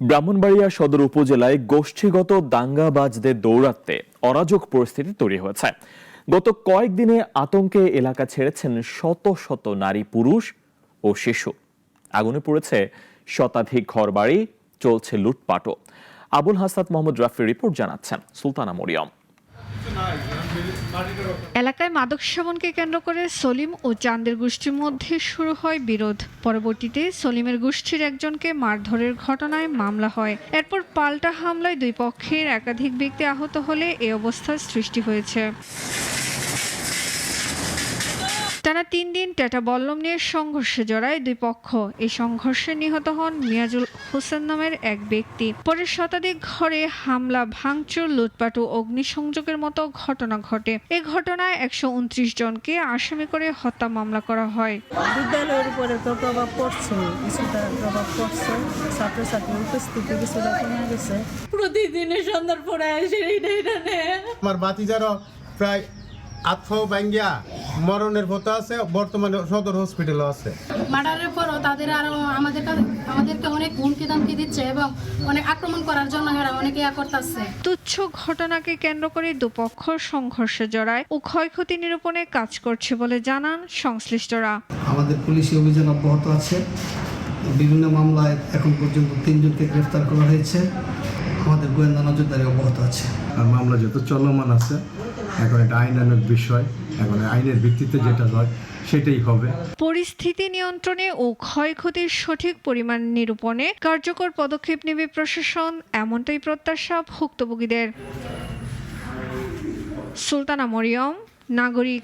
ব্রাহ্মণবাড়িয়া সদর উপজেলায় গোষ্ঠীগত দাঙ্গাবাজদের দৌরাত্মে অরাজক পরিস্থিতি তৈরি হয়েছে। গত কয়েকদিনে আতঙ্কে এলাকা ছেড়েছেন শত শত নারী, পুরুষ ও শিশু। আগুনে পড়েছে শতাধিক ঘরবাড়ি, চলছে লুটপাটও। আবুল হাসান মোহাম্মদ রাফির রিপোর্ট জানাচ্ছেন সুলতানা মরিয়ম। এলাকায় মাদক সেবনকে কেন্দ্র করে সলিম ও চান্দের গোষ্ঠীর মধ্যে শুরু হয় বিরোধ। পরবর্তীতে সলিমের গোষ্ঠীর একজনকে মারধরের ঘটনায় মামলা হয়। এরপর পাল্টা হামলায় দুই পক্ষের একাধিক ব্যক্তি আহত হলে এই অবস্থার সৃষ্টি হয়েছে। টানা ৩ দিন টেটা বল্লম নিয়ে সংঘর্ষে জড়ায় দুই পক্ষ। এই সংঘর্ষে নিহত হন মিয়াজুল হোসেন নামের এক ব্যক্তি। পরে শতাধিক ঘরে হামলা, ভাঙচুর, লুটপাট ও অগ্নিসংযোগের মতো ঘটনা ঘটে। এই ঘটনায় ১২৯ জনকে আসামি করে হত্যা মামলা করা হয়। বিদ্যালয়ের উপরে তো প্রভাব পড়ছে, কিছুটা প্রভাব পড়ছে। ছাত্রছাত্রীর উপস্থিতি কিছুটা কমে গেছে। প্রতিদিনের সন্ধ্যার পরে এসে আমার বাতিজারও প্রায় আত্মাও ভাঙ্গিয়া মরণের পথে আছে, বর্তমানে সদর হসপিটালে আছে। মার্ডারের পরও তাদের আরো আমাদেরকে অনেক হুমকি দামকি দিচ্ছে এবং অনেক আক্রমণ করার জন্য এরা অনেকে করতেছে। তুচ্ছ ঘটনাকে কেন্দ্র করে দুপক্ষ সংঘর্ষে জড়ায় ও ক্ষয়ক্ষতি নিরূপণে কাজ করছে বলে জানান সংশ্লিষ্টরা। আমাদের পুলিশি অভিযান অব্যাহত আছে। বিভিন্ন মামলায় এখন পর্যন্ত ৩ জনকে গ্রেফতার করা হয়েছে। আমাদের গোয়েন্দা নজরদারি অব্যাহত আছে। মামলা যেহেতু চলমান আছে, এখন এটা আইনানুগ বিষয়, এখন আইনের ভিত্তিতে যেটা হয় সেটাই হবে। পরিস্থিতি নিয়ন্ত্রণে ও ক্ষয়ক্ষতির সঠিক পরিমাণ নিরূপণে কার্যকর পদক্ষেপ নেবে প্রশাসন, এমনটাই প্রত্যাশা ভুক্তভোগীদের। সুলতানা মরিয়ম, নাগরিক।